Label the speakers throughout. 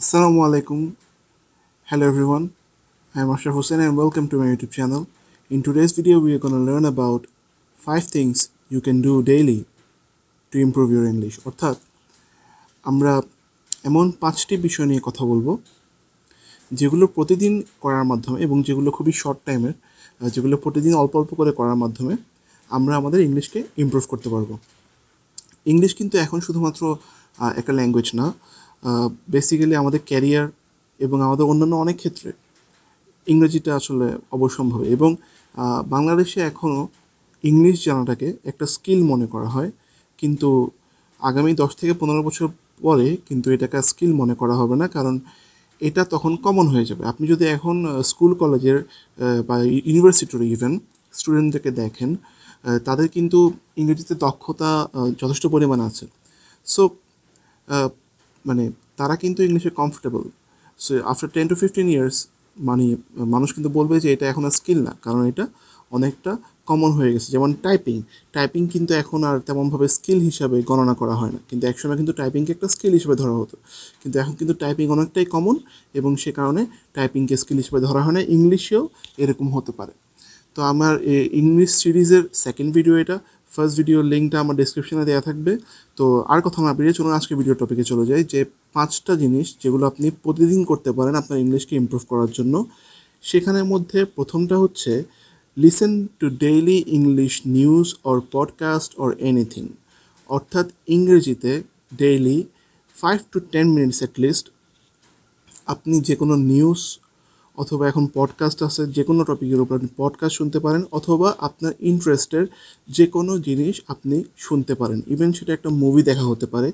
Speaker 1: Assalamu alaikum. Hello everyone. I am Ashraf Hossain and welcome to my YouTube channel. In today's video we are going to learn about 5 things you can do daily to improve your English. অর্থাৎ আমরা এমন 5টি বিষয় নিয়ে কথা বলবো যেগুলো প্রতিদিন করার মাধ্যমে এবং যেগুলো খুবই শর্ট টাইমের যেগুলো প্রতিদিন অল্প অল্প করে করার মাধ্যমে আমরা আমাদের ইংলিশকে ইমপ্রুভ করতে পারবো। ইংলিশ কিন্তু এখন শুধুমাত্র একটা ল্যাঙ্গুয়েজ না, বেসিক্যালি আমাদের ক্যারিয়ার এবং আমাদের অন্যান্য অনেক ক্ষেত্রে ইংরেজিটা আসলে অবশ্যম্ভাবী। এবং বাংলাদেশে এখনও ইংলিশ জানাটাকে একটা স্কিল মনে করা হয়, কিন্তু আগামী 10 থেকে 15 বছর পরে কিন্তু এটাকে স্কিল মনে করা হবে না, কারণ এটা তখন কমন হয়ে যাবে। আপনি যদি এখন স্কুল কলেজের বা ইউনিভার্সিটির ইভেন স্টুডেন্টদেরকে দেখেন, তাদের কিন্তু ইংরেজিতে দক্ষতা যথেষ্ট পরিমাণে আছে। সো মানে তারা কিন্তু ইংলিশে comfortable. So after 10 to 15 years মানুষ কিন্তু বলবে যে এটা এখন আর স্কিল না, কারণ এটা অনেকটা কমন হয়ে গেছে। যেমন টাইপিং কিন্তু এখন আর তেমনভাবে স্কিল হিসাবে গণনা করা হয় না, কিন্তু একসময় কিন্তু টাইপিংকে একটা স্কিল হিসেবে ধরা হতো। কিন্তু এখন কিন্তু টাইপিং অনেকটাই কমন এবং সে কারণে টাইপিংকে স্কিল হিসেবে ধরা হয় না। ইংলিশেও এরকম হতে পারে। তো আমার ইংলিশ সিরিজের সেকেন্ড ভিডিও এটা। ফার্স্ট ভিডিওর লিঙ্কটা আমার ডেসক্রিপশনে দেওয়া থাকবে। তো আর কথা না বেরিয়ে চলুন আজকে ভিডিও টপিকে চলে যাই, যে 5টা জিনিস যেগুলো আপনি প্রতিদিন করতে পারেন আপনার ইংলিশকে ইমপ্রুভ করার জন্য। সেখানের মধ্যে প্রথমটা হচ্ছে listen to daily English news or podcast or anything. অর্থাৎ ইংরেজিতে ডেইলি 5 to 10 মিনিটস অ্যাটলিস্ট আপনি যে কোনো নিউজ অথবা এখন পডকাস্ট আছে, যে কোনো টপিকের উপর আপনি পডকাস্ট শুনতে পারেন, অথবা আপনার ইন্টারেস্টের যে কোনো জিনিস আপনি শুনতে পারেন। ইভেন সেটা একটা মুভি দেখা হতে পারে।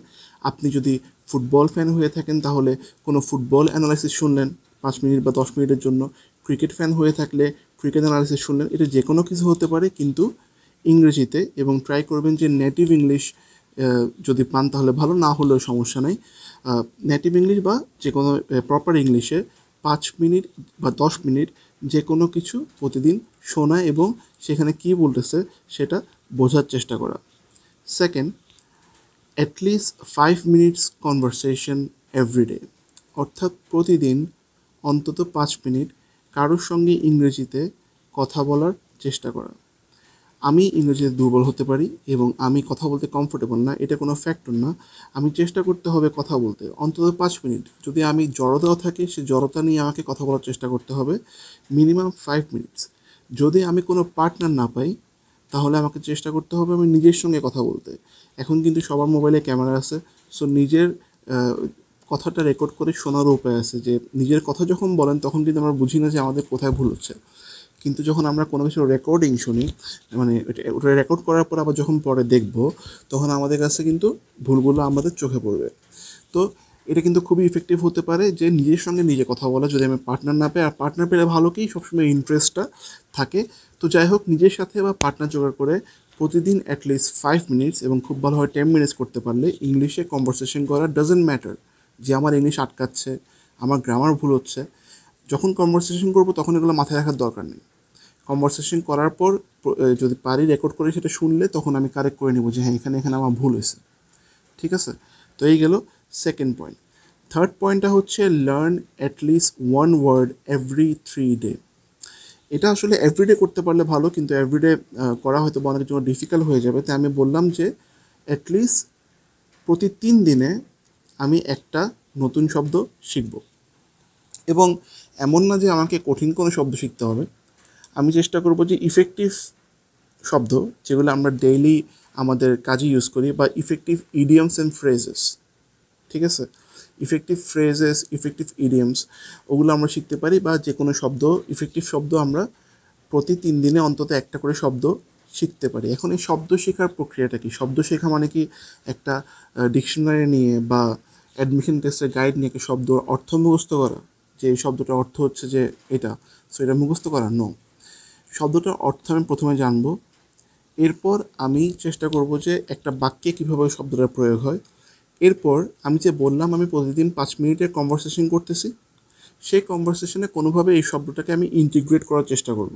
Speaker 1: আপনি যদি ফুটবল ফ্যান হয়ে থাকেন তাহলে কোনো ফুটবল অ্যানালাইসিস শুনলেন 5 মিনিট বা 10 মিনিটের জন্য। ক্রিকেট ফ্যান হয়ে থাকলে ক্রিকেট অ্যানালাইসিস শুনলেন। এটা যে কোনো কিছু হতে পারে, কিন্তু ইংরেজিতে। এবং ট্রাই করবেন যে নেটিভ ইংলিশ যদি পান তাহলে ভালো, না হলেও সমস্যা নেই। নেটিভ ইংলিশ বা যে কোনো প্রপার ইংলিশে 5 মিনিট বা 10 মিনিট যে কোনো কিছু প্রতিদিন শোনা এবং সেখানে কী বলতেছে সেটা বোঝার চেষ্টা করা। Second, at least 5 minutes conversation everyday. অর্থাৎ প্রতিদিন অন্তত 5 মিনিট কারোর সঙ্গে ইংরেজিতে কথা বলার চেষ্টা করা। আমি ইংরেজিতে দুর্বল হতে পারি এবং আমি কথা বলতে কমফোর্টেবল না, এটা কোনো ফ্যাক্টর না। আমি চেষ্টা করতে হবে কথা বলতে অন্তত 5 মিনিট। যদি আমি জড়তাও থাকি, সে জড়তা নিয়ে আমাকে কথা বলার চেষ্টা করতে হবে মিনিমাম 5 মিনিটস। যদি আমি কোনো পার্টনার না পাই তাহলে আমাকে চেষ্টা করতে হবে আমি নিজের সঙ্গে কথা বলতে। এখন কিন্তু সবার মোবাইলে ক্যামেরা আছে, সো নিজের কথাটা রেকর্ড করে শোনারও উপায় আছে। যে নিজের কথা যখন বলেন তখন কিন্তু আমরা বুঝি না যে আমাদের কোথায় ভুল হচ্ছে, কিন্তু যখন আমরা কোনো কিছু রেকর্ডিং শুনি, মানে ওটা রেকর্ড করার পর আবার যখন পরে দেখব, তখন আমাদের কাছে কিন্তু ভুলগুলো আমাদের চোখে পড়বে। তো এটা কিন্তু খুবই ইফেক্টিভ হতে পারে যে নিজের সঙ্গে নিজে কথা বলা। যদি আমি পার্টনার না পাই, আর পার্টনার পেলে ভালো কি সবসময় ইন্টারেস্টটা থাকে। তো যাই হোক, নিজের সাথে বা পার্টনার জোগাড় করে প্রতিদিন অ্যাটলিস্ট 5 মিনিটস এবং খুব ভালো হয় 10 মিনিটস করতে পারলে ইংলিশে কনভারসেশন করা ডাজন্ট ম্যাটার যে আমার ইংলিশ আটকাচ্ছে, আমার গ্রামার ভুল হচ্ছে। যখন কনভারসেশন করবো তখন এগুলো মাথায় রাখার দরকার নেই। কনভারসেশন করার পর যদি পারি রেকর্ড করে সেটা শুনলে তখন আমি কারেক্ট করে নেব যে হ্যাঁ এখানে আমার ভুল হয়েছে। ঠিক আছে? তো এই গেল সেকেন্ড পয়েন্ট। থার্ড পয়েন্টটা হচ্ছে learn at least 1 word every 3 day. এটা আসলে এভরিডে করতে পারলে ভালো, কিন্তু এভরিডে করা হয়তো বা অনেকের জন্য ডিফিকাল্ট হয়ে যাবে। তাই আমি বললাম যে অ্যাটলিস্ট প্রতি 3 দিনে আমি একটা নতুন শব্দ শিখব। এবং এমন না যে আমাকে কঠিন কোনো শব্দ শিখতে হবে। আমি চেষ্টা করব যে ইফেক্টিভ শব্দ যেগুলো আমরা ডেইলি আমাদের কাজে ইউজ করি, বা ইফেক্টিভ ইডিয়মস অ্যান্ড ফ্রেজেস। ঠিক আছে? ইফেক্টিভ ফ্রেজেস, ইফেক্টিভ ইডিয়মস, ওগুলো আমরা শিখতে পারি। বা যে কোনো শব্দ, ইফেক্টিভ শব্দ আমরা প্রতি 3 দিনে অন্তত একটা করে শব্দ শিখতে পারি। এখন এই শব্দ শেখার প্রক্রিয়াটা কি? শব্দ শেখা মানে কি একটা ডিকশনারি নিয়ে বা অ্যাডমিশন টেস্টের গাইড নিয়ে একটা শব্দ অর্থ মুখস্থ করা, যে এই শব্দটার অর্থ হচ্ছে যে এটা, সো এটা মুখস্থ করা? নো। শব্দটার অর্থ আমি প্রথমে জানব, এরপর আমি চেষ্টা করব যে একটা বাক্যে কীভাবে শব্দটার প্রয়োগ হয়। এরপর আমি যে বললাম আমি প্রতিদিন 5 মিনিটের কনভারসেশন করতেছি, সেই কনভারসেশনে কোনোভাবে এই শব্দটাকে আমি ইন্টিগ্রেট করার চেষ্টা করব।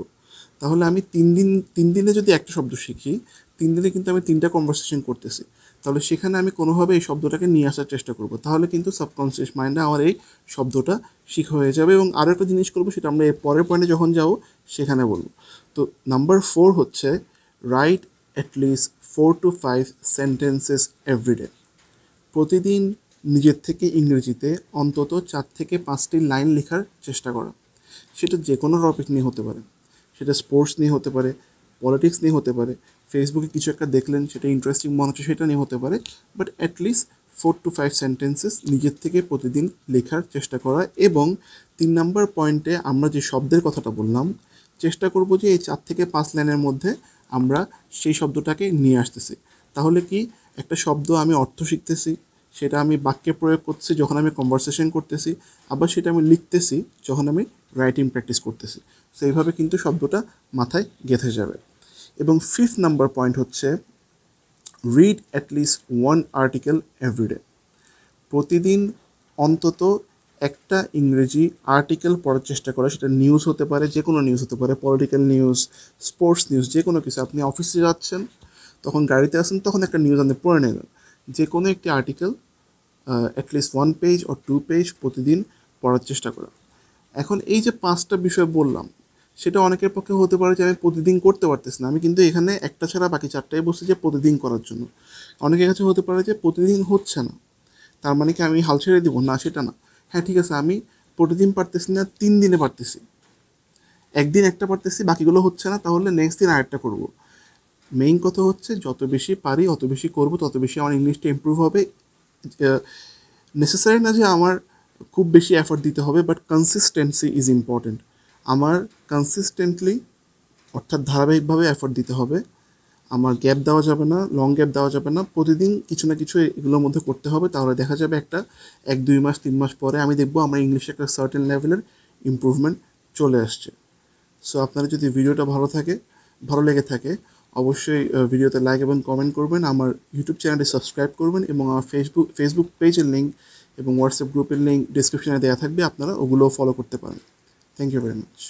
Speaker 1: তাহলে আমি 3 দিনে যদি একটা শব্দ শিখি, 3 দিনে কিন্তু আমি 3টা কনভারসেশন করতেছি। তাহলে সেখানে আমি কোনোভাবে এই শব্দটাকে নিয়ে আসার চেষ্টা করব, তাহলে কিন্তু সাবকনসিয়াস মাইন্ডে আমার এই শব্দটা শিখা হয়ে যাবে। এবং আরও একটা জিনিস করবো, সেটা আমরা এর পরের পয়েন্টে যখন যাবো সেখানে বলবো। তো নাম্বার 4 হচ্ছে write at least 4 to 5 sentences everyday. প্রতিদিন নিজের থেকে ইংরেজিতে অন্তত 4 থেকে 5টি লাইন লেখার চেষ্টা করা। সেটা যে কোনো টপিক নিয়ে হতে পারে, সেটা স্পোর্টস নিয়ে হতে পারে, পলিটিক্স নিয়ে হতে পারে, ফেসবুকে কিছু একটা দেখলেন সেটা ইন্টারেস্টিং মনে হচ্ছে সেটা নিয়ে হতে পারে, বাট অ্যাটলিস্ট 4 to 5 সেন্টেন্সেস নিজের থেকে প্রতিদিন লেখার চেষ্টা করা। এবং 3 নাম্বার পয়েন্টে আমরা যে শব্দের কথাটা বললাম, চেষ্টা করব যে এই 4 থেকে 5 লাইনের মধ্যে আমরা সেই শব্দটাকে নিয়ে আসতেছি। তাহলে কি, একটা শব্দ আমি অর্থ শিখতেছি, সেটা আমি বাক্যে প্রয়োগ করতেছি যখন আমি কনভারসেশন করতেছি, আবার সেটা আমি লিখতেছি যখন আমি রাইটিং প্র্যাকটিস করতেছি। সো এইভাবে কিন্তু শব্দটা মাথায় গেঁথে যাবে। এবং 5th নাম্বার পয়েন্ট হচ্ছে রিড অ্যাটলিস্ট 1 আর্টিকেল এভরিডে। প্রতিদিন অন্তত একটা ইংরেজি আর্টিকেল পড়ার চেষ্টা করা। সেটা নিউজ হতে পারে, যে কোনো নিউজ হতে পারে, পলিটিক্যাল নিউজ, স্পোর্টস নিউজ, যে কোনো কিছু। আপনি অফিসে যাচ্ছেন, তখন গাড়িতে আসেন, তখন একটা নিউজ আপনি পড়ে নেবেন। যে কোনো একটি article at least 1 page or 2 page প্রতিদিন পড়ার চেষ্টা করা। এখন এই যে 5টা বিষয় বললাম, সেটা অনেকের পক্ষে হতে পারে যে আমি প্রতিদিন করতে পারতেছি না। আমি কিন্তু এখানে একটা ছাড়া বাকি 4টাই বলছি যে প্রতিদিন করার জন্য। অনেকের কাছে হতে পারে যে প্রতিদিন হচ্ছে না, তার মানে কি আমি হাল ছেড়ে দিব? না, সেটা না। হ্যাঁ, ঠিক আছে, আমি প্রতিদিন পারতেছি না, 3 দিনে পারতেছি, একদিন একটা পারতেছি, বাকিগুলো হচ্ছে না, তাহলে নেক্সট দিন আরেকটা করব। মেইন কথা হচ্ছে যত বেশি পারি অত বেশি করব, তত বেশি আমার ইংলিশটা ইমপ্রুভ হবে। নেসেসারি না যে আমার খুব বেশি এফর্ট দিতে হবে, বাট কনসিস্টেন্সি ইজ ইম্পর্টেন্ট। আমার কনসিস্টেন্টলি, অর্থাৎ ধারাবাহিকভাবে এফর্ট দিতে হবে। আমার গ্যাপ দেওয়া যাবে না, লং গ্যাপ দেওয়া যাবে না, প্রতিদিন কিছু না কিছু এগুলোর মধ্যে করতে হবে। তাহলে দেখা যাবে একটা 1-2 মাস 3 মাস পরে আমি দেখবো আমার ইংলিশে একটা সার্টেন লেভেলের ইমপ্রুভমেন্ট চলে আসছে। সো আপনার যদি ভিডিওটা ভালো লেগে থাকে, অবশ্যই ভিডিওতে লাইক এবং কমেন্ট করবেন, আমার ইউটিউব চ্যানেলটি সাবস্ক্রাইব করবেন, এবং আমার ফেসবুক পেজের লিঙ্ক এবং হোয়াটসঅ্যাপ গ্রুপের লিঙ্ক ডিসক্রিপশনে দেওয়া থাকবে, আপনারা ওগুলোও ফলো করতে পারেন। Thank you very much.